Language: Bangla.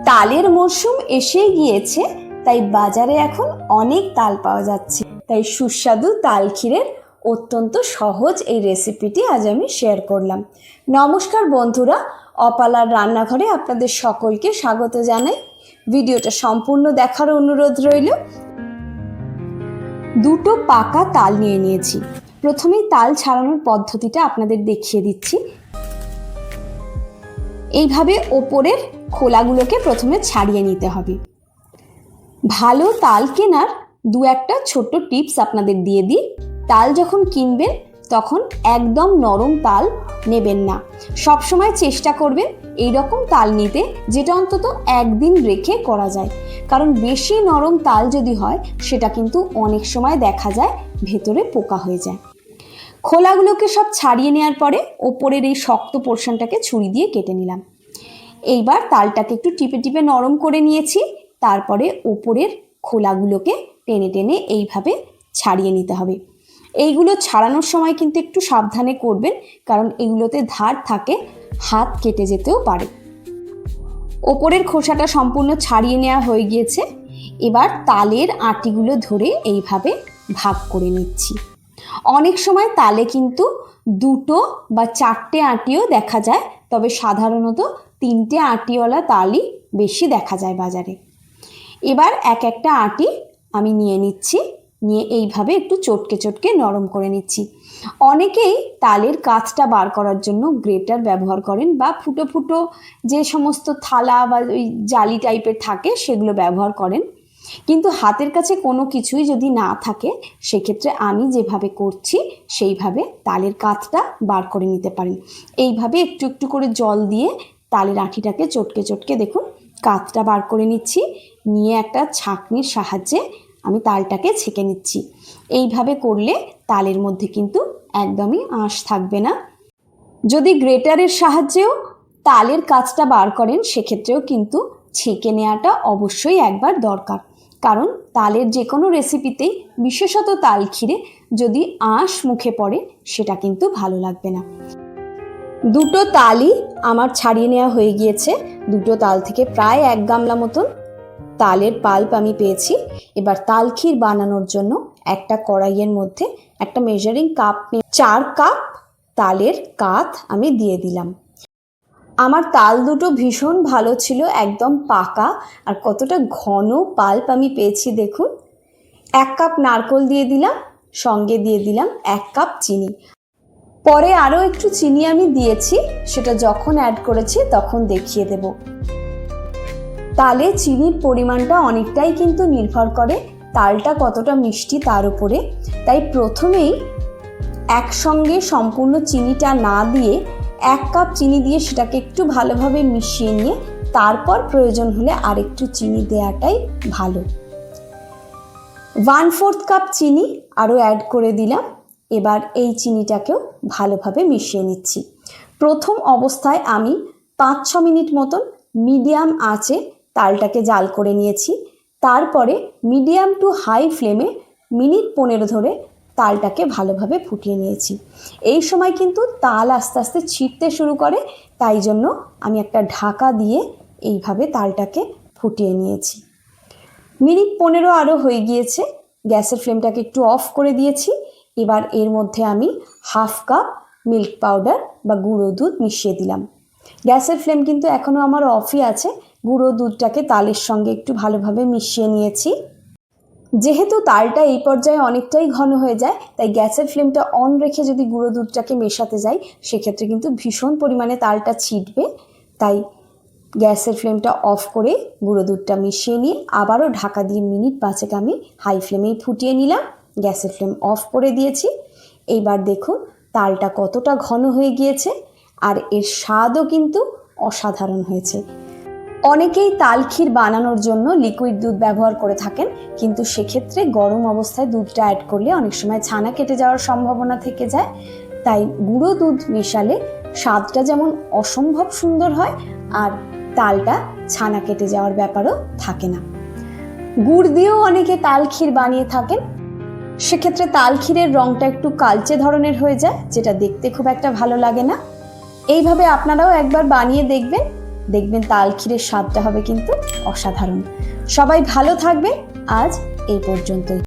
তালের মরশুম এসে গিয়েছে, তাই বাজারে এখন অনেক তাল পাওয়া যাচ্ছে। তাই সুস্বাদু তাল ক্ষীরের অত্যন্ত সহজ এই রেসিপিটি আজ আমি শেয়ার করলাম। নমস্কার বন্ধুরা, অপালার রান্নাঘরে আপনাদের সকলকে স্বাগত জানাই। ভিডিওটা সম্পূর্ণ দেখার অনুরোধ রইল। দুটো পাকা তাল নিয়ে নিয়েছি। প্রথমেই তাল ছাড়ানোর পদ্ধতিটা আপনাদের দেখিয়ে দিচ্ছি। এইভাবে ওপরের খোলাগুলোকে প্রথমে ছাড়িয়ে নিতে হবে। ভালো তাল কেনার দু একটা ছোট্ট টিপস আপনাদের দিয়ে দিই। তাল যখন কিনবেন তখন একদম নরম তাল নেবেন না। সবসময় চেষ্টা করবেন এই রকম তাল নিতে যেটা অন্তত একদিন রেখে করা যায়, কারণ বেশি নরম তাল যদি হয় সেটা কিন্তু অনেক সময় দেখা যায় ভেতরে পোকা হয়ে যায়। খোলাগুলোকে সব ছাড়িয়ে নেওয়ার পরে ওপরের এই শক্ত পোর্শনটাকে ছুরি দিয়ে কেটে নিলাম। এইবার তালটাকে একটু টিপে টিপে নরম করে নিয়েছি। তারপরে ওপরের খোলাগুলোকে টেনে টেনে এইভাবে ছাড়িয়ে নিতে হবে। এইগুলো ছাড়ানোর সময় কিন্তু একটু সাবধানে করবেন, কারণ এগুলোতে ধার থাকে, হাত কেটে যেতেও পারে। ওপরের খোসাটা সম্পূর্ণ ছাড়িয়ে নেওয়া হয়ে গিয়েছে। এবার তালের আটিগুলো ধরে এইভাবে ভাগ করে নিচ্ছি। অনেক সময় তালে কিন্তু দুটো বা চারটে আটিও দেখা যায়, তবে সাধারণত তিনটে আটিওয়ালা তালই বেশি দেখা যায় বাজারে। এবার এক একটা আটি আমি নিয়ে নিচ্ছি, নিয়ে এইভাবে একটু চটকে চটকে নরম করে নিচ্ছি। অনেকেই তালের কাঁচটা বার করার জন্য গ্রেটার ব্যবহার করেন, বা ফুটো ফুটো যে সমস্ত থালা বা ওই জালি টাইপের থাকে সেগুলো ব্যবহার করেন। কিন্তু হাতের কাছে কোনো কিছুই যদি না থাকে, সেক্ষেত্রে আমি যেভাবে করছি সেইভাবে তালের কাঁচটা বার করে নিতে পারেন। এইভাবে একটু একটু করে জল দিয়ে তালের আঁটিটাকে চটকে চটকে দেখুন কাঁচটা বার করে নিচ্ছি। নিয়ে একটা ছাঁকনির সাহায্যে আমি তালটাকে ছেঁকে নিচ্ছি। এইভাবে করলে তালের মধ্যে কিন্তু একদমই আঁশ থাকবে না। যদি গ্রেটারের সাহায্যেও তালের কাঁচটা বার করেন, সেক্ষেত্রেও কিন্তু ছেঁকে নেওয়াটা অবশ্যই একবার দরকার, কারণ তালের যে কোনো রেসিপিতেই, বিশেষত তাল ক্ষীরে যদি আঁশ মুখে পড়ে সেটা কিন্তু ভালো লাগবে না। দুটো তালই আমার ছাড়িয়ে নেওয়া হয়ে গিয়েছে। দুটো তাল থেকে প্রায় 1 গামলা মতন তালের পাল্প আমি পেয়েছি। এবার তাল ক্ষীর বানানোর জন্য একটা কড়াইয়ের মধ্যে একটা মেজারিং কাপ 4 কাপ তালের কাঠ আমি দিয়ে দিলাম। আমার তাল দুটো ভীষণ ভালো ছিল, একদম পাকা, আর কতটা ঘন পাল্প আমি পেয়েছি দেখুন। 1 কাপ নারকেল দিয়ে দিলাম, সঙ্গে দিয়ে দিলাম 1 কাপ চিনি। পরে আরও একটু চিনি আমি দিয়েছি, সেটা যখন অ্যাড করেছি তখন দেখিয়ে দেব। তালে চিনির পরিমাণটা অনেকটাই কিন্তু নির্ভর করে তালটা কতটা মিষ্টি তার উপরে। তাই প্রথমেই একসঙ্গে সম্পূর্ণ চিনিটা না দিয়ে 1 কাপ চিনি দিয়ে সেটাকে একটু ভালোভাবে মিশিয়ে নিয়ে তারপর প্রয়োজন হলে আরেকটু চিনি দেওয়াটাই ভালো। 1/4 কাপ চিনি আরও অ্যাড করে দিলাম। এবার এই চিনিটাকেও ভালোভাবে মিশিয়ে নিচ্ছি। প্রথম অবস্থায় আমি 5-6 মিনিট মতন মিডিয়াম আঁচে তালটাকে জাল করে নিয়েছি। তারপরে মিডিয়াম টু হাই ফ্লেমে মিনিট 15 ধরে তালটাকে ভালোভাবে ফুটিয়ে নিয়েছি। এই সময় কিন্তু তাল আস্তে আস্তে ছিটতে শুরু করে, তাই জন্য আমি একটা ঢাকা দিয়ে এইভাবে তালটাকে ফুটিয়ে নিয়েছি। মিনিট 15 আরও হয়ে গিয়েছে। গ্যাসের ফ্লেমটাকে একটু অফ করে দিয়েছি। এবার এর মধ্যে আমি 1/2 কাপ মিল্ক পাউডার বা গুঁড়ো দুধ মিশিয়ে দিলাম। গ্যাসের ফ্লেম কিন্তু এখনও আমার অফই আছে। গুঁড়ো দুধটাকে তালের সঙ্গে একটু ভালোভাবে মিশিয়ে নিয়েছি। যেহেতু তালটা এই পর্যায়ে অনেকটাই ঘন হয়ে যায়, তাই গ্যাসের ফ্লেমটা অন রেখে যদি গুঁড়ো দুধটাকে মেশাতে যাই, সেক্ষেত্রে কিন্তু ভীষণ পরিমাণে তালটা ছিটবে। তাই গ্যাসের ফ্লেমটা অফ করে গুঁড়ো দুধটা মিশিয়ে নিয়ে আবারও ঢাকা দিয়ে মিনিট 5 আমি হাই ফ্লেমেই ফুটিয়ে নিলাম। গ্যাসের ফ্লেম অফ করে দিয়েছি। এইবার দেখুন তালটা কতটা ঘন হয়ে গিয়েছে, আর এর স্বাদও কিন্তু অসাধারণ হয়েছে। অনেকেই তাল ক্ষীর বানানোর জন্য লিকুইড দুধ ব্যবহার করে থাকেন, কিন্তু সেক্ষেত্রে গরম অবস্থায় দুধটা অ্যাড করলে অনেক সময় ছানা কেটে যাওয়ার সম্ভাবনা থেকে যায়। তাই গুঁড়ো দুধ মেশালে স্বাদটা যেমন অসম্ভব সুন্দর হয়, আর তালটা ছানা কেটে যাওয়ার ব্যাপারও থাকে না। গুড় দিয়েও অনেকে তাল ক্ষীর বানিয়ে থাকেন। সেক্ষেত্রে তাল ক্ষীরের রঙটা একটু কালচে ধরনের হয়ে যায়, যেটা দেখতে খুব একটা ভালো লাগে না। এইভাবে আপনারাও একবার বানিয়ে দেখবেন। দেখবেন তাল ক্ষীরের স্বাদটা হবে কিন্তু অসাধারণ। সবাই ভালো থাকবে, আজ এই পর্যন্তই।